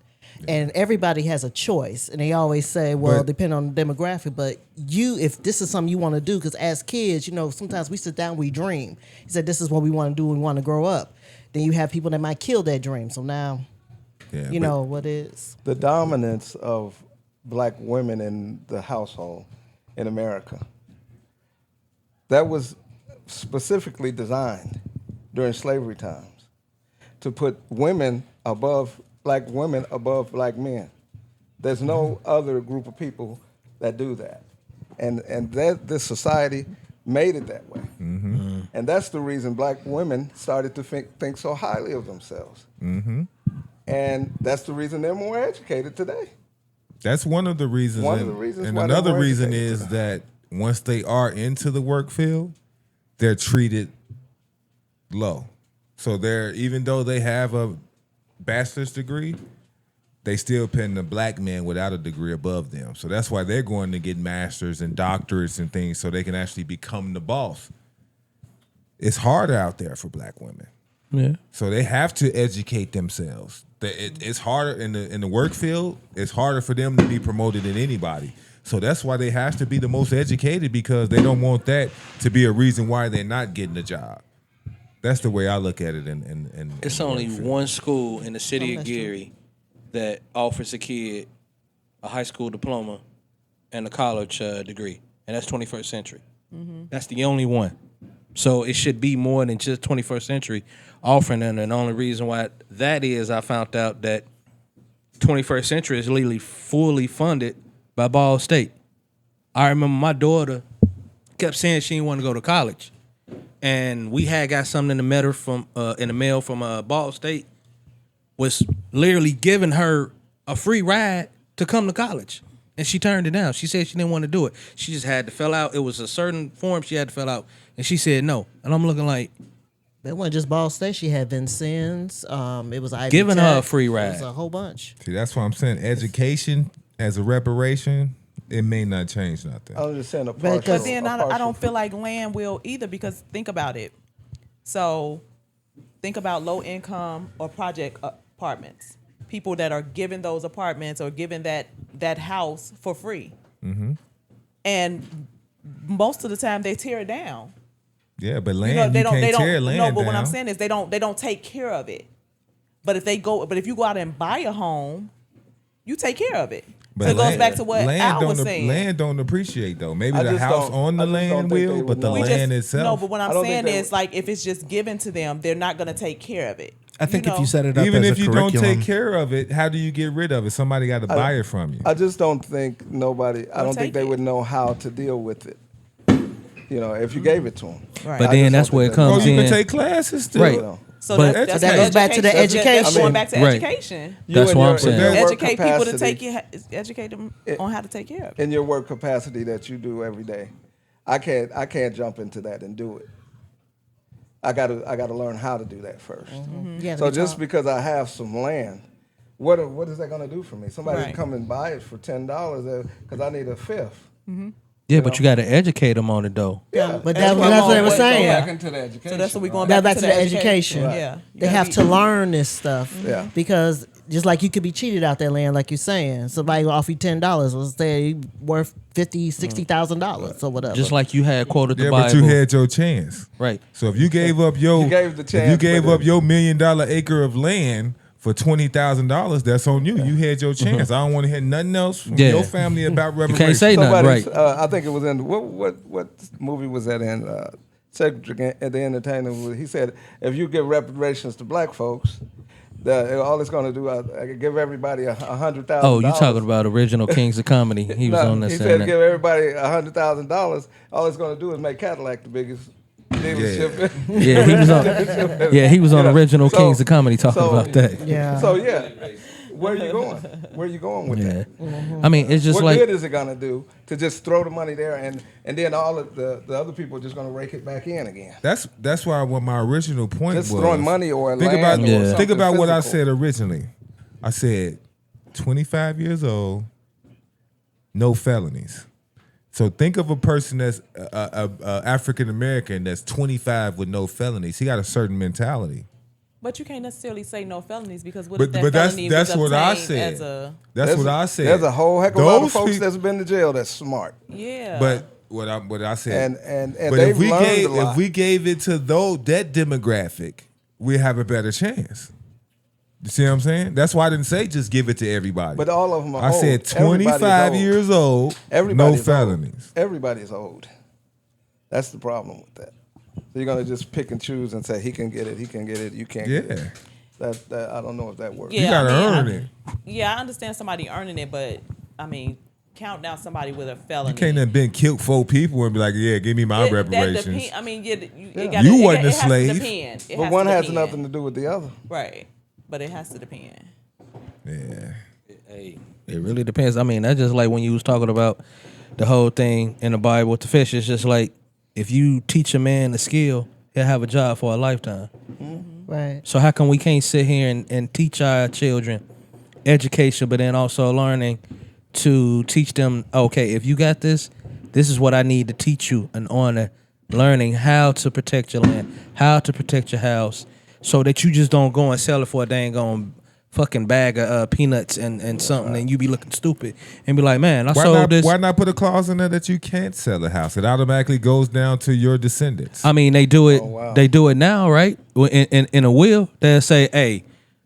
And everybody has a choice, and they always say, depending on the demographic, but if this is something you want to do, because as kids, sometimes we sit down, we dream. He said, this is what we want to do, we want to grow up. Then you have people that might kill that dream. So now, what is the dominance of black women in the household in America. That was specifically designed during slavery times. to put women above black men. There's no other group of people that do that, and that this society made it that way, and that's the reason black women started to think so highly of themselves, and that's the reason they're more educated today. That's one of the reasons. One of the reasons and why they're another more reason educated is today. that once they are into the work field, they're treated low. So they're, even though they have a bachelor's degree, they still putting the black men without a degree above them. So that's why they're going to get masters and doctorates and things so they can actually become the boss. It's harder out there for black women. Yeah. So they have to educate themselves. It's harder in the work field. It's harder for them to be promoted than anybody. So that's why they have to be the most educated, because they don't want that to be a reason why they're not getting a job. That's the way I look at it. It's only one school in the city of Gary that offers a kid a high school diploma and a college degree, and that's 21st Century. That's the only one. So it should be more than just 21st Century offering them. And the only reason why that is, I found out that 21st Century is literally fully funded by Ball State. I remember my daughter kept saying she didn't want to go to college, and we had got something in the mail from Ball State, was literally giving her a free ride to come to college, and she turned it down. She said she didn't want to do it. She just had to fill out. It was a certain form she had to fill out, and she said no. And I'm looking like, That wasn't just Ball State. She had Vincennes. It was Ivy giving Tech. her a free ride. It was a whole bunch. See, that's why I'm saying education as a reparation, it may not change nothing. I was just saying But But then I don't feel like land will either, because think about it. So think about low income or project apartments. People that are given those apartments or given that house for free. And most of the time they tear it down. Yeah, but land, You know, you can't tear land no, but down. what I'm saying is they don't take care of it. But if you go out and buy a home, you take care of it. But So it goes back to what Al was saying. Land don't appreciate though. Maybe I the just house don't- on the I just don't land think they will, would but the know. land itself. No, but what I I'm don't think saying they is, would- like, if it's just given to them, they're not going to take care of it. I think if know? you set it up Even as if a you don't curriculum, take care of it, how do you get rid of it? Somebody got to buy it from you. I just don't think nobody. I Or don't think take they it. would know how to deal with it. You know, if you gave it to them. Right. But I then just that's don't where think it they- Oh, comes you in. can take classes still. Right. So But- that's That goes back to the That's education. going back to Right. education. You That's in what your- I'm saying. in your work Educate people to capacity- educate them on how to take care of it. in your work capacity that you do every day. I can't jump into that and do it. I gotta learn how to do that first. Yeah, So just because I have some land, what is that gonna do for me? Somebody Right. can come and buy it for $10 because I need a fifth. Yeah, but you got to educate them on it though. Yeah, but that's what they were saying. Back into the education. So that's what we're going Now back back to the education. Yeah. They have to learn this stuff. Yeah. Because just like you could be cheated out that land, like you're saying. Somebody will offer you $10, will say worth $50,000, $60,000 or whatever. Just like you had quoted the Yeah, Bible. but you had your chance. Right. So if you gave up your, You gave the if you chance, gave but up your $1 million acre of land for $20,000, that's on you. You had your chance. I don't want to hear nothing else from Yeah. your family about You reparations. can't say nothing, Somebody's, right? I think it was in what movie was that in? Cedric at the Entertainer. He said, if you give reparations to black folks, all it's going to do, I give everybody $100,000. Oh, you talking about original Kings of Comedy? He was on He this. said, give everybody $100,000. All it's going to do is make Cadillac the biggest dealership. Yeah, he was on. Yeah, he was on You know, original so- Kings of Comedy talking so- about that. yeah. So yeah, where are you going? Where are you going with Yeah, that? I mean, it's just What like good is it gonna do to just throw the money there and then all of the other people are just gonna rake it back in again? That's why what my original point Just was. throwing money or think land about or Yeah. something think about what I physical. said originally. I said 25 years old, no felonies. So think of a person that's African American that's 25 with no felonies. He got a certain mentality. But you can't necessarily say no felonies, because what if But that that's felony that's was what I obtained said. as a That's what I said. There's a whole heck of a lot of Those folks peop- that's been to jail that's smart. yeah. But what I said, And but they've if we learned gave a lot. if we gave it to that demographic, we have a better chance. You see what I'm saying? That's why I didn't say just give it to everybody. But all of them are I old. said Everybody's 25 old. years old, Everybody's no felonies. Old. Everybody's old. That's the problem with that. So you're gonna just pick and choose and say he can get it, you can't get it. That I don't know if that works. Yeah, You gotta I earn mean, it. Yeah, I understand somebody earning it, but I mean, count down somebody with a felony. You can't have been killed 4 people and be like, yeah, give me my reparations. I mean, it You wasn't a has to slave. depend. It But has one to has depend. nothing to do with the other. Right, but it has to depend. Yeah. Hey, it really depends. I mean, that's just like when you was talking about the whole thing in the Bible with the fish. It's just like if you teach a man a skill, he'll have a job for a lifetime. Right. So how come we can't sit here and teach our children education, but then also learning to teach them, okay, if you got this, this is what I need to teach you, and on learning how to protect your land, how to protect your house, so that you just don't go and sell it for a dang on fucking bag of peanuts and something, and you be looking stupid and be like, man, I sold this. Why not put a clause in there that you can't sell a house? It automatically goes down to your descendants. I mean, they do it. Oh, wow. They do it now, right? In a will, they'll say, hey,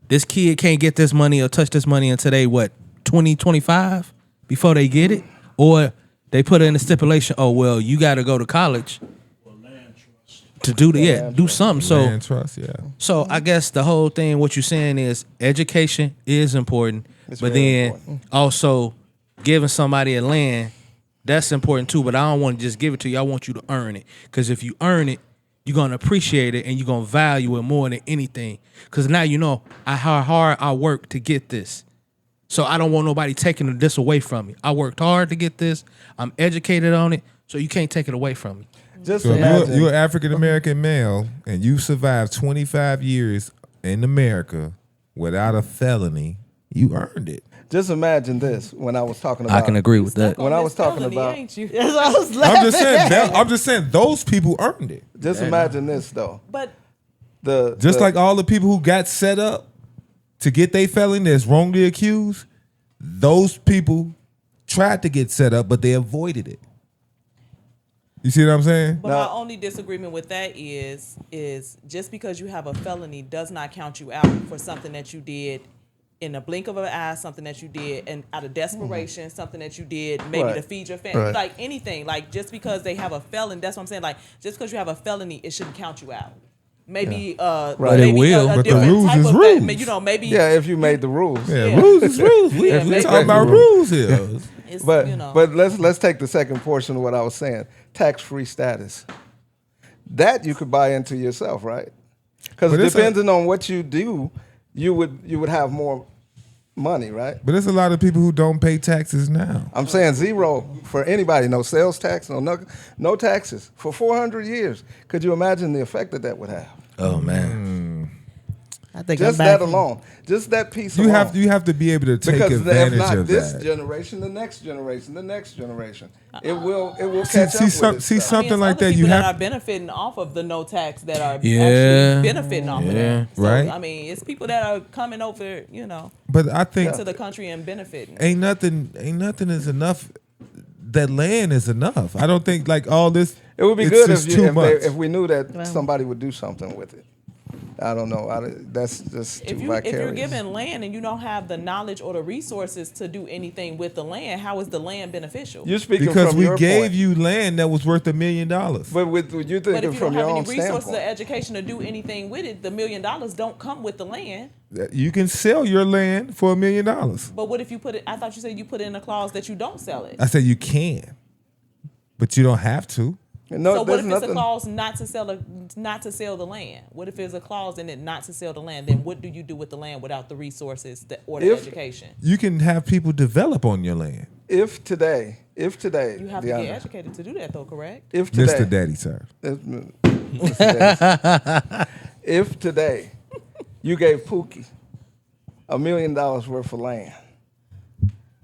this kid can't get this money or touch this money until they 2025 before they get it, or they put it in the stipulation. Oh well, you got to go to college to do do something. So Land trust, yeah. So I guess the whole thing, what you're saying is education is important, It's but very then important. also giving somebody a land, that's important too. But I don't want to just give it to you. I want you to earn it, because if you earn it, you're gonna appreciate it and you're gonna value it more than anything. Because now you know how hard I worked to get this. So I don't want nobody taking this away from me. I worked hard to get this. I'm educated on it, so you can't take it away from me. Just So if imagine. you're an African American male and you survived 25 years in America without a felony, you earned it. Just imagine this. When I was talking about, I can agree with that. When I was talking Felony, about- ain't you? That's what I was I'm laughing just saying. at. I'm just saying those people earned it. Just imagine this though. But Just like all the people who got set up to get their felony that's wrongly accused, those people tried to get set up, but they avoided it. You see what I'm saying? But Now- my only disagreement with that is just because you have a felony does not count you out for something that you did in a blink of an eye, something that you did and out of desperation, something that you did maybe Right. to feed your family, Right. like anything. Like just because they have a felony, that's what I'm saying. Like just because you have a felony, it shouldn't count you out. Maybe, Right. But it will, a but the different rules type is of rules. you know, maybe Yeah, if you made the rules. Yeah, Yeah. rules is rules. We Yeah, maybe- talking about rules here. it's, But you know. but let's take the second portion of what I was saying. Tax-free status. That you could buy into yourself, right? Because But it's depending on what you do, you would have more money, right? But there's a lot of people who don't pay taxes now. I'm saying zero for anybody. No sales tax, no taxes for 400 years. Could you imagine the effect that would have? Oh man. I think Just I'm that back. alone. Just that piece You alone. have to be able to take because if advantage not of this that. generation, the next generation, the next generation, it will See- catch see up some- with see itself. some- something like other that, people you that have- are benefiting off of the no tax that are Yeah. actually benefiting off of Yeah. that. So, Right. I mean, it's people that are coming over, you know, But I think to the country and benefiting. ain't nothing is enough. That land is enough. I don't think like all this. It would be it's good just if, too you, much. if we knew that Well. somebody would do something with it. I don't know. That's just too If you're vicarious. given land and you don't have the knowledge or the resources to do anything with the land, how is the land beneficial? You're speaking because from we your gave point. you land that was worth $1 million. But with you But thinking if you from don't your have own any resources or standpoint. education to do anything with it, the $1 million don't come with the land. You can sell your land for $1 million. But what if you put it? I thought you said you put it in a clause that you don't sell it. I said you can, but you don't have to. No, So what there's if it's a nothing. clause not to sell the land? What if there's a clause in it not to sell the land? Then what do you do with the land without the resources or the If- education? You can have people develop on your land. If today, You have to Deanna, get educated to do that, though, correct? if today, Mr. Daddy, sir. if today you gave Pookie $1 million worth of land,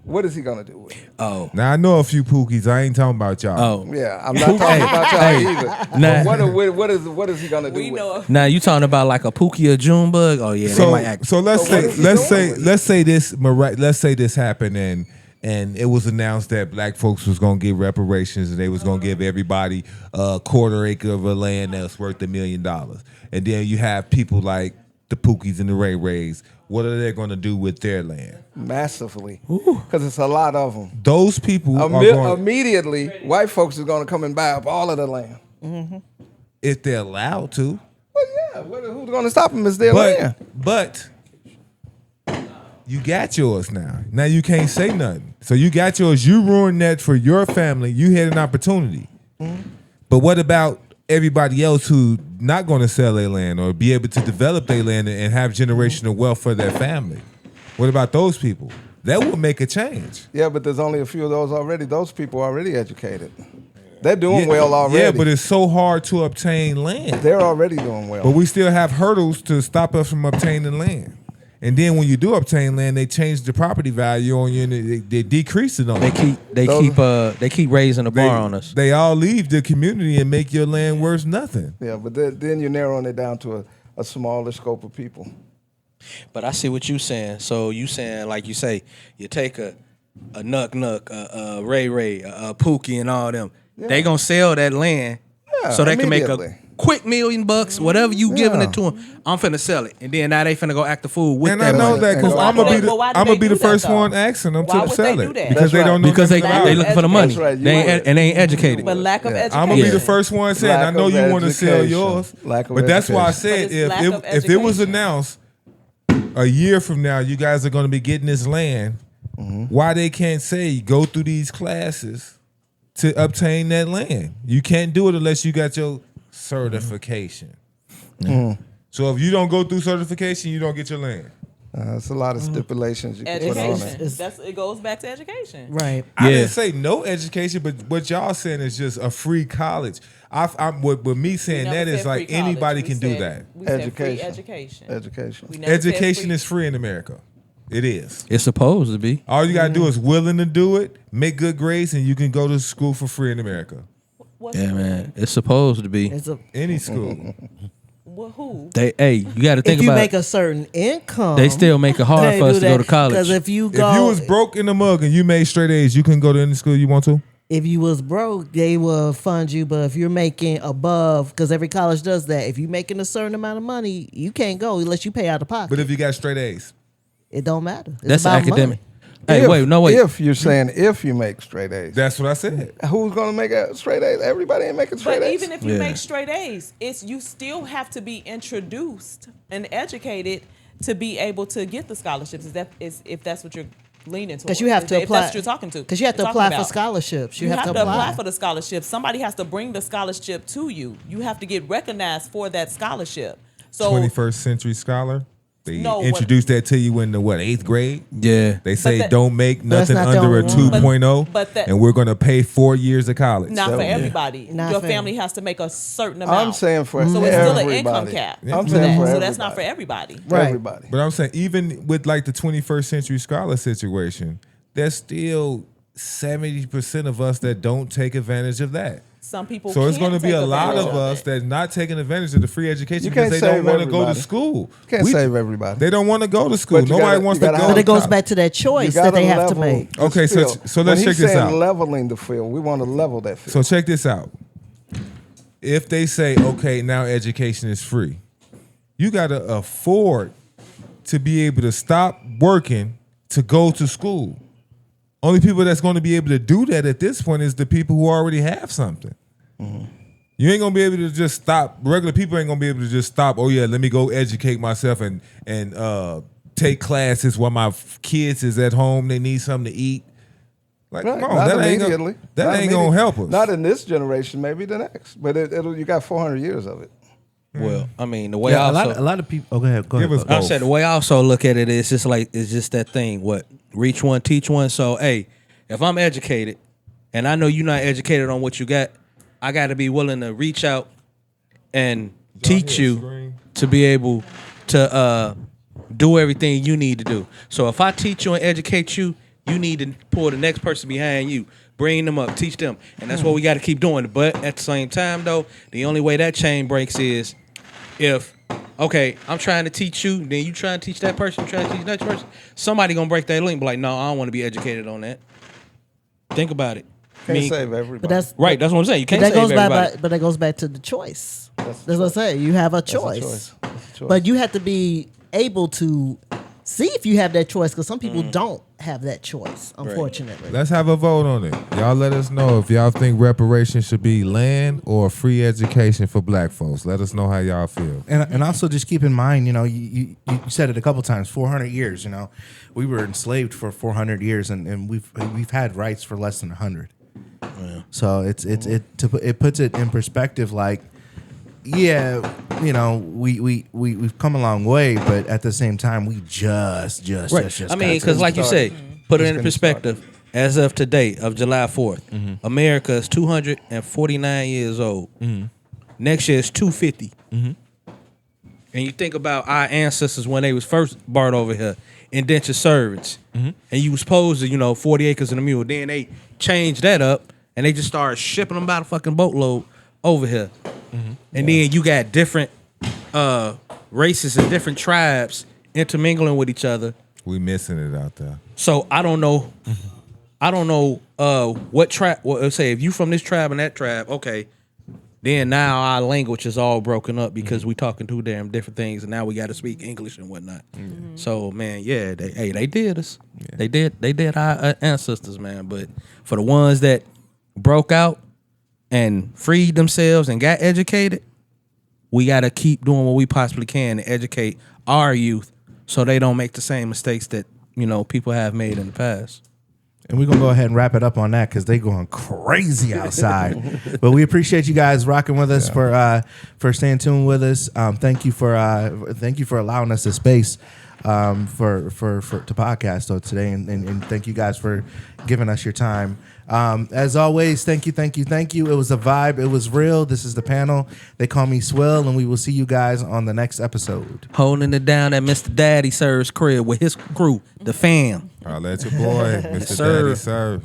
what is he gonna do with it? Oh. Now I know a few Pookies. I ain't talking about y'all. Oh. Yeah, I'm not talking about y'all either. Nah. But what is he gonna do We with know. it? Now you talking about like a Pookie or June bug? Oh yeah, they might act. So let's So what say is he let's doing say with it? let's say this happened and it was announced that black folks was gonna get reparations and they was gonna give everybody a quarter acre of a land that's worth $1 million. And then you have people like the Pookies and the Ray Rays. What are they gonna do with their land? Massively, because it's a lot of them. Those people are going, Immediately, white folks is gonna come and buy up all of the land. if they're allowed to. Well, Who's going to stop them? It's their land. But you got yours now. Now you can't say nothing. So you got yours. You ruined that for your family. You had an opportunity. But what about everybody else who not going to sell their land or be able to develop their land and have generational wealth for their family? What about those people? That would make a change. Yeah, but there's only a few of those already. Those people are already educated. They're doing well already. Yeah, but it's so hard to obtain land. They're already doing well. But we still have hurdles to stop us from obtaining land. And then when you do obtain land, they change the property value on you and they decrease it on you. They keep raising the bar on us. They all leave the community and make your land worth nothing. Yeah, but then you're narrowing it down to a smaller scope of people. But I see what you saying. So you saying, like you say, you take a Nuck, a Ray, a Pookie, and all them. Yeah. They gonna sell that land so they can make a quick $1 million, whatever you giving it to them. I'm finna sell it, and then now they finna go act the fool with and that. And I know money. that because I'm gonna be the first one asking them to sell it because they don't know. Because they looking for the money. Right. They ain't educated. But lack of education. I'm gonna be the first one saying I know you want to sell yours, but that's why I said if it was announced a year from now, you guys are gonna be getting this land. Why they can't say go through these classes to obtain that land? You can't do it unless you got your certification. So if you don't go through certification, you don't get your land. It's a lot of stipulations you can put on it. It goes back to education. Right. I didn't say no education, but what y'all saying is just a free college. With me saying that is like anybody can do that. We said free education. Education is free in America. It is. It's supposed to be. All you gotta do is willing to do it, make good grades, and you can go to school for free in America. Man, it's supposed to be. Any school. Well, who? You got to think about. If you make a certain income, they still make it hard for us to go to college. Because if you was broke in the mug and you made straight A's, you can go to any school you want to. If you was broke, they will fund you. But if you're making above, because every college does that, if you're making a certain amount of money, you can't go unless you pay out of pocket. But if you got straight A's, it don't matter. That's about academic. Money. Wait. If you're saying if you make straight A's. That's what I said. Who's going to make a straight A's? Everybody ain't making straight A's. But even if you make straight A's, you still have to be introduced and educated to be able to get the scholarships. If that's what you're leaning towards. Because you have to apply. If that's what you're talking to. Because you have to apply for scholarships. You have to apply for the scholarship. Somebody has to bring the scholarship to you. You have to get recognized for that scholarship. So 21st century scholar. They introduced that to you in the 8th grade? Yeah. They say don't make nothing under a 2.0, and we're going to pay 4 years of college. Not for everybody. Your family has to make a certain amount. I'm saying for everybody. So it's still an income cap. I'm saying for so that's not for everybody. Right. Everybody. But I'm saying even with like the 21st century scholar situation, there's still 70% of us that don't take advantage of that. Some people. So it's going to be a lot of us that's not taking advantage of the free education because they don't want to go to school. You can't save everybody. They don't want to go to school. Nobody wants to go. But it goes back to that choice that they have to make. Okay, so let's check this out. Leveling the field, we want to level that field. So check this out. If they say, okay, now education is free, you got to afford to be able to stop working to go to school. Only people that's going to be able to do that at this point is the people who already have something. You ain't going to be able to just stop. Regular people ain't going to be able to just stop, oh, yeah, let me go educate myself and take classes while my kids is at home. They need something to eat. Like, come on, that ain't going to help us. Not in this generation, maybe the next. But you got 400 years of it. Well, I mean, the way a lot of people. Oh, go ahead. I said the way I also look at it is just like it's just that thing. What reach one, teach one. So, hey, if I'm educated, and I know you're not educated on what you got, I got to be willing to reach out and teach you to be able to do everything you need to do. So, if I teach you and educate you, you need to pull the next person behind you. Bring them up, teach them. And that's what we got to keep doing. But at the same time, though, the only way that chain breaks is if, okay, I'm trying to teach you, then you trying to teach that person, trying to teach that person, somebody going to break that link. Be like, no, I don't want to be educated on that. Think about it. Can't save everybody. But that's what I'm saying. You can't save everybody. But that goes back to the choice. That's what I say. You have a choice. That's a choice. But you have to be able to see if you have that choice, because some people don't have that choice, unfortunately. Let's have a vote on it. Y'all let us know if y'all think reparations should be land or free education for black folks. Let us know how y'all feel. And also just keep in mind, you said it a couple times, 400 years, we were enslaved for 400 years and we've had rights for less than 100. Yeah. So it puts it in perspective, like, yeah, we've come a long way, but at the same time, we just I mean, because like you say, put it in perspective. As of today, of July 4th, America is 249 years old. Next year is 250. And you think about our ancestors when they was first brought over here, indentured servants, and you was supposed to, 40 acres and a mule. Then they changed that up, and they just started shipping them by the fucking boatload over here. And then you got different races and different tribes intermingling with each other. We missing it out there. So I don't know. I don't know what tribe. Well, say if you from this tribe and that tribe, okay. Then now our language is all broken up because we talking two damn different things, and now we got to speak English and whatnot. So man, yeah, they did us. Yeah. They did our ancestors, man. But for the ones that broke out and freed themselves and got educated, we got to keep doing what we possibly can to educate our youth so they don't make the same mistakes that, people have made in the past. And we're going to go ahead and wrap it up on that because they going crazy outside. But we appreciate you guys rocking with us, for staying tuned with us. Thank you for allowing us the space to podcast today, and thank you guys for giving us your time. As always, thank you. It was a vibe. It was real. This is the panel. They call me Swill, and we will see you guys on the next episode. Holding it down at Mr. Daddy Sir's crib with his crew, the fam. I'll let your boy, Mr. Daddy Sir.